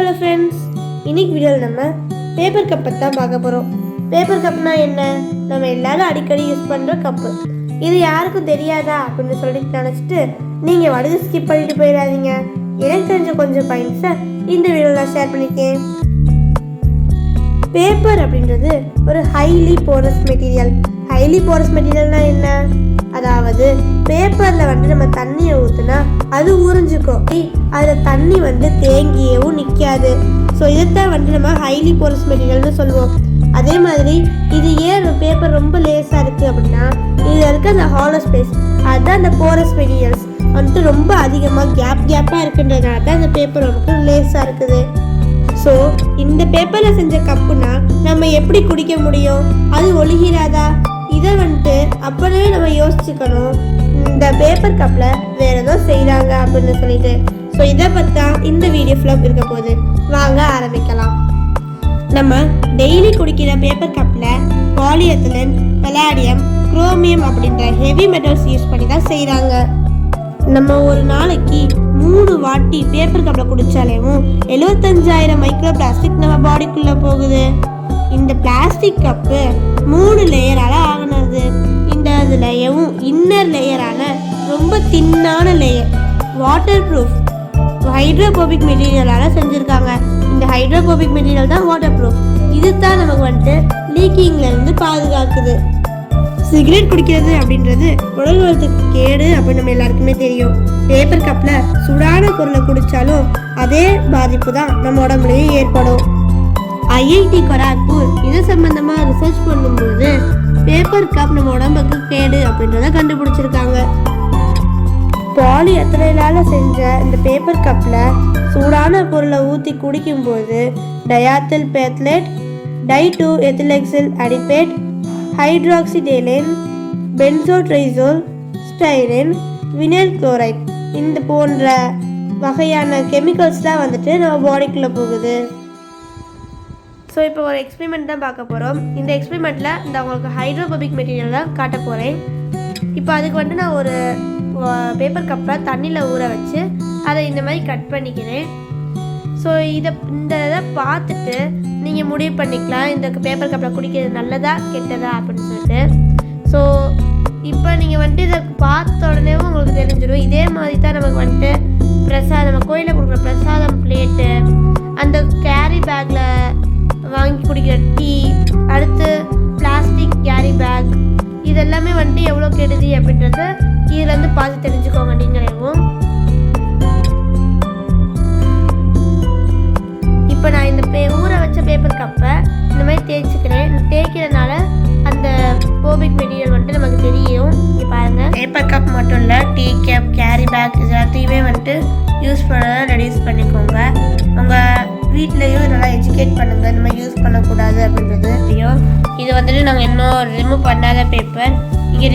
Hello friends, இன்னைக்கு வீடியோவில் நம்ம பேப்பர் கப்பை தான் பார்க்க போகிறோம். பேப்பர் கப்னா என்ன? நம்ம எல்லாரும் அடிக்கடி யூஸ் பண்ணுற கப்பு. இது யாருக்கும் தெரியாதா அப்படின்னு சொல்லிட்டு நினச்சிட்டு நீங்கள் வடிவு ஸ்கிப் பண்ணிட்டு போயிடாதீங்க. எனக்கு தெரிஞ்ச கொஞ்சம் பாயிண்ட்ஸை இந்த வீடியோவில் நான் ஷேர் பண்ணியிருக்கேன். பேப்பர் அப்படின்றது ஒரு highly porous material. Highly porous மெட்டீரியல்னா என்ன? அதாவது பேப்பரில் நம்ம தண்ணியை ஊற்றுனா அது உறிஞ்சிக்கும். அதில் தண்ணி தேங்கியவும் நிற்காது. ஸோ இதைத்தான் நம்ம ஹைலி போரஸ் மெட்டீரியல்னு சொல்லுவோம். அதே மாதிரி இது ஏன் பேப்பர் ரொம்ப லேஸாக இருக்குது அப்படின்னா, இதில் இருக்க அந்த ஹாலோ ஸ்பேஸ், அதுதான் அந்த போரஸ் மெட்டீரியல்ஸ் ரொம்ப அதிகமாக கேப்பாக இருக்குன்றதுனால தான் அந்த பேப்பர் நமக்கு லேஸாக இருக்குது. ஸோ இந்த பேப்பரில் செஞ்ச கப்புனா நம்ம எப்படி குடிக்க முடியும்? அது ஒழுகிறாதா? இதை அப்பவே நம்ம யோசிச்சுக்கணும். இந்த பேப்பர் கப்பில் வேற ஏதோ செய்கிறாங்க அப்படின்னு சொல்லிட்டு. ஸோ இதை பற்றி தான் இந்த வீடியோ ஃபுல்லாக இருக்க போகுது. வாங்க ஆரம்பிக்கலாம். நம்ம டெய்லி குடிக்கிற பேப்பர் கப்பில் பாலிஎத்திலீன், பலாடியம், குரோமியம் அப்படின்ற ஹெவி மெட்டல்ஸ் யூஸ் பண்ணி தான் செய்கிறாங்க. நம்ம ஒரு நாளைக்கு 3 வாட்டி பேப்பர் கப்பில் குடித்தாலேயும் 75,000 மைக்ரோ பிளாஸ்டிக் நம்ம பாடிக்குள்ளே போகுது. இந்த பிளாஸ்டிக் கப்பு 3 லேயரால் ஆகினது. இந்த லேயரும் இன்னர் லேயரான ரொம்ப தின்னான லேயர் வாட்டர் ப்ரூஃப் ஹைட்ரோபோபிக் மெட்டீரியலால் செஞ்சுருக்காங்க. இந்த ஹைட்ரோபோபிக் மெட்டீரியல் தான் வாட்டர் ப்ரூஃப். இது தான் நமக்கு லீக்கிங்லேருந்து பாதுகாக்குது. சிகரெட் குடிக்கிறது அப்படின்றது உடல் நலத்துக்கு கேடு அப்படின்னு நம்ம எல்லாருக்குமே தெரியும். பேப்பர் கப்பில் சூடான பொருளை குடித்தாலும் அதே பாதிப்பு தான் நம்ம உடம்புலையும் ஏற்படும். ஐஐடி கராக்பூர் இது சம்பந்தமாக ரிசர்ச் பண்ணும்போது பேப்பர் கப் நம்ம உடம்புக்கு கேடு அப்படின்றத கண்டுபிடிச்சிருக்காங்க. பாலிஎத்திலீனால செஞ்ச இந்த பேப்பர் கப்பில் சூடான பொருளை ஊற்றி குடிக்கும்போது டயாத்தில் பேத்லேட், டை2 எத்திலெக்சில் அடிபேட், ஹைட்ராக்சிடேலின், பென்சோட்ரைசோல், ஸ்டைரின், வினைல் குளோரைட் இந்த போன்ற வகையான கெமிக்கல்ஸ்லாம் நம்ம பாடிக்குள்ளே போகுது. ஸோ இப்போ ஒரு எக்ஸ்பெரிமெண்ட் தான் பார்க்க போகிறோம். இந்த எக்ஸ்பெரிமெண்ட்டில் இந்த உங்களுக்கு ஹைட்ரோபோபிக் மெட்டீரியல் தான் காட்ட போகிறேன். இப்போ அதுக்கு நான் ஒரு பேப்பர் கப்பை தண்ணியில் ஊற வச்சு அதை இந்த மாதிரி கட் பண்ணிக்கிறேன். ஸோ இந்த இதை பார்த்துட்டு நீங்கள் முடிவு பண்ணிக்கலாம் இந்த பேப்பர் கப்பில் குடிக்கிறது நல்லதா கெட்டதா அப்படின்னு சொல்லிட்டு. ஸோ இப்போ நீங்கள் இதை பார்த்த உடனே உங்களுக்கு தெரிஞ்சிடும். இதே மாதிரி தான் நமக்கு பிரசாதம், நம்ம கோயிலில் கொடுக்குற பிரசாதம் பிளேட்டு, அந்த கேரி பேக்கில் வாங்கி குடிக்கிற டீ, அடுத்து பிளாஸ்டிக் கேரி பேக், இதெல்லாமே எவ்வளோ கெடுதி அப்படின்றத இதுலேருந்து பார்த்து தெரிஞ்சுக்கோங்க நீங்களேவும். இப்போ நான் இந்த ஊற வச்ச பேப்பர் கப்பை இந்த மாதிரி தேய்ச்சிக்கிறேன். தேய்க்கிறதுனால அந்த போபிக் மெட்டீரியல் நமக்கு தெரியும். இப்போ பாருங்கள், பேப்பர் கப் மட்டும் இல்லை, டீ கேப், கேரி பேக் இது எல்லாத்தையுமே யூஸ் பண்ண ரெடியூஸ் பண்ணிக்கோங்க. உங்கள் வீட்லேயும் நல்லா எஜுகேட் பண்ணுங்கள் இந்த மாதிரி யூஸ் பண்ணக்கூடாது அப்படின்றது தெரியும். இது நாங்கள் இன்னும் ரிமூவ் பண்ணாத பேப்பர். இங்கே